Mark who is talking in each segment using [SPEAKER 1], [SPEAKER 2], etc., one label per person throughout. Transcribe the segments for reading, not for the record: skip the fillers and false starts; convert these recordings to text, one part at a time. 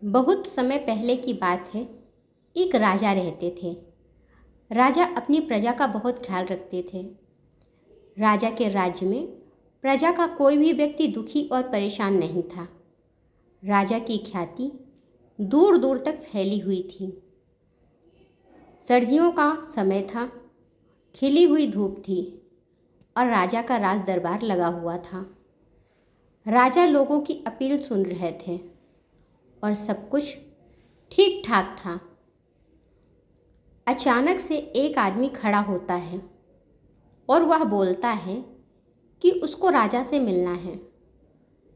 [SPEAKER 1] बहुत समय पहले की बात है। एक राजा रहते थे। राजा अपनी प्रजा का बहुत ख्याल रखते थे। राजा के राज्य में प्रजा का कोई भी व्यक्ति दुखी और परेशान नहीं था। राजा की ख्याति दूर दूर तक फैली हुई थी। सर्दियों का समय था, खिली हुई धूप थी और राजा का राज दरबार लगा हुआ था। राजा लोगों की अपील सुन रहे थे और सब कुछ ठीक ठाक था। अचानक से एक आदमी खड़ा होता है और वह बोलता है कि उसको राजा से मिलना है।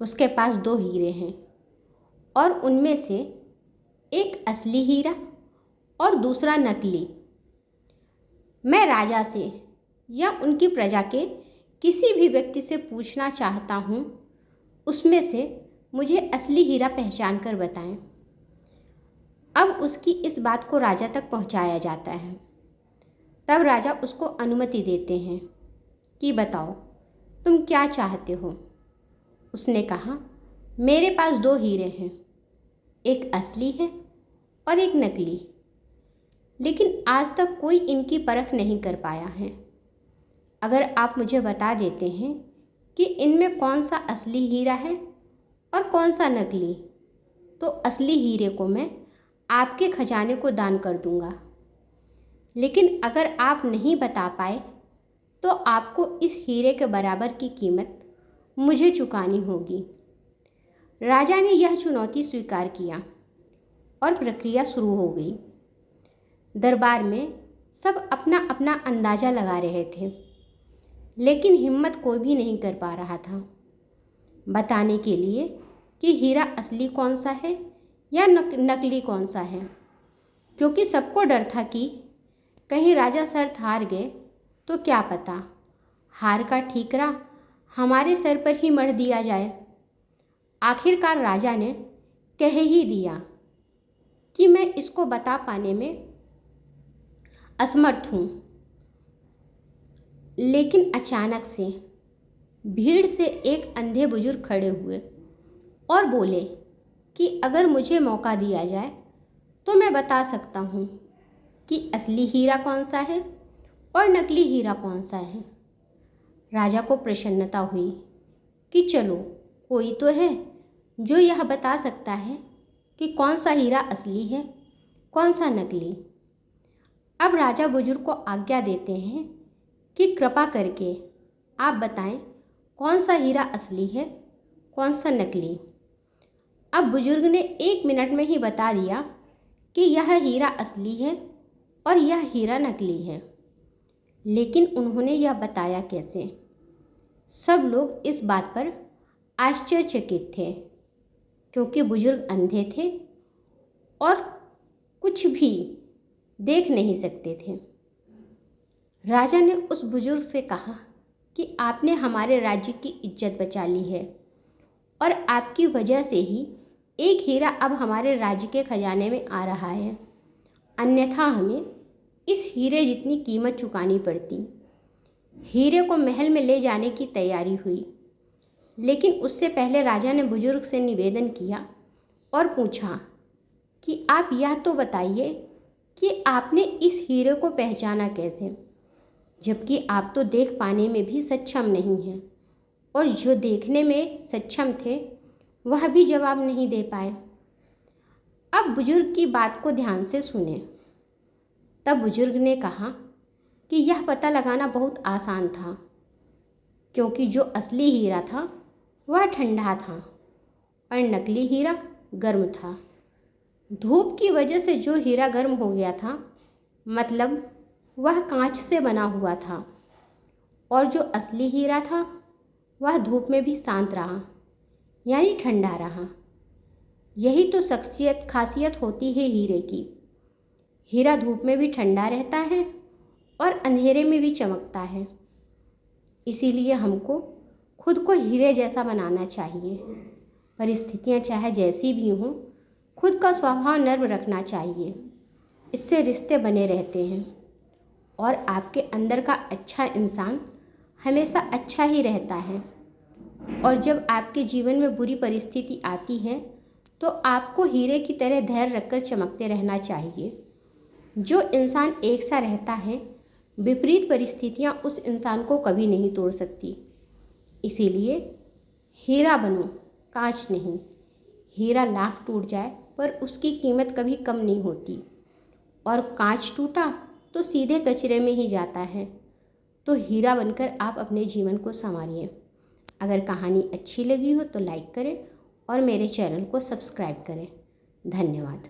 [SPEAKER 1] उसके पास 2 हीरे हैं और उनमें से एक असली हीरा और दूसरा नकली। मैं राजा से या उनकी प्रजा के किसी भी व्यक्ति से पूछना चाहता हूँ, उसमें से मुझे असली हीरा पहचान कर बताएं। अब उसकी इस बात को राजा तक पहुँचाया जाता है। तब राजा उसको अनुमति देते हैं कि बताओ तुम क्या चाहते हो। उसने कहा, मेरे पास 2 हीरे हैं, एक असली है और एक नकली, लेकिन आज तक कोई इनकी परख नहीं कर पाया है। अगर आप मुझे बता देते हैं कि इनमें कौन सा असली हीरा है और कौन सा नकली, तो असली हीरे को मैं आपके खजाने को दान कर दूंगा। लेकिन अगर आप नहीं बता पाए तो आपको इस हीरे के बराबर की कीमत मुझे चुकानी होगी। राजा ने यह चुनौती स्वीकार किया और प्रक्रिया शुरू हो गई। दरबार में सब अपना अपना अंदाज़ा लगा रहे थे, लेकिन हिम्मत कोई भी नहीं कर पा रहा था बताने के लिए कि हीरा असली कौन सा है या नकली कौन सा है, क्योंकि सबको डर था कि कहीं राजा शर्त हार गए तो क्या पता हार का ठीकरा हमारे सर पर ही मढ़ दिया जाए। आखिरकार राजा ने कह ही दिया कि मैं इसको बता पाने में असमर्थ हूँ। लेकिन अचानक से भीड़ से एक अंधे बुजुर्ग खड़े हुए और बोले कि अगर मुझे मौका दिया जाए तो मैं बता सकता हूँ कि असली हीरा कौन सा है और नकली हीरा कौन सा है। राजा को प्रसन्नता हुई कि चलो कोई तो है जो यह बता सकता है कि कौन सा हीरा असली है, कौन सा नकली। अब राजा बुजुर्ग को आज्ञा देते हैं कि कृपा करके आप बताएं कौन सा हीरा असली है, कौन सा नकली। अब बुजुर्ग ने 1 मिनट में ही बता दिया कि यह हीरा असली है और यह हीरा नकली है। लेकिन उन्होंने यह बताया कैसे? सब लोग इस बात पर आश्चर्यचकित थे, क्योंकि बुजुर्ग अंधे थे और कुछ भी देख नहीं सकते थे। राजा ने उस बुजुर्ग से कहा कि आपने हमारे राज्य की इज्जत बचा ली है और आपकी वजह से ही एक हीरा अब हमारे राज्य के खजाने में आ रहा है, अन्यथा हमें इस हीरे जितनी कीमत चुकानी पड़ती। हीरे को महल में ले जाने की तैयारी हुई, लेकिन उससे पहले राजा ने बुजुर्ग से निवेदन किया और पूछा कि आप यह तो बताइए कि आपने इस हीरे को पहचाना कैसे, जबकि आप तो देख पाने में भी सक्षम नहीं हैं और जो देखने में सक्षम थे वह भी जवाब नहीं दे पाए। अब बुजुर्ग की बात को ध्यान से सुने। तब बुजुर्ग ने कहा कि यह पता लगाना बहुत आसान था, क्योंकि जो असली हीरा था वह ठंडा था और नकली हीरा गर्म था। धूप की वजह से जो हीरा गर्म हो गया था, मतलब वह कांच से बना हुआ था, और जो असली हीरा था वह धूप में भी शांत रहा, यानी ठंडा रहा। यही तो खासियत होती है हीरे की। हीरा धूप में भी ठंडा रहता है और अंधेरे में भी चमकता है। इसीलिए हमको खुद को हीरे जैसा बनाना चाहिए। परिस्थितियाँ चाहे जैसी भी हों, खुद का स्वभाव नर्म रखना चाहिए। इससे रिश्ते बने रहते हैं और आपके अंदर का अच्छा इंसान हमेशा अच्छा ही रहता है। और जब आपके जीवन में बुरी परिस्थिति आती है तो आपको हीरे की तरह धैर्य रखकर चमकते रहना चाहिए। जो इंसान एक सा रहता है, विपरीत परिस्थितियाँ उस इंसान को कभी नहीं तोड़ सकती। इसीलिए हीरा बनो, कांच नहीं। हीरा लाख टूट जाए पर उसकी कीमत कभी कम नहीं होती, और कांच टूटा तो सीधे कचरे में ही जाता है। तो हीरा बनकर आप अपने जीवन को संवारिए। अगर कहानी अच्छी लगी हो तो लाइक करें और मेरे चैनल को सब्सक्राइब करें। धन्यवाद।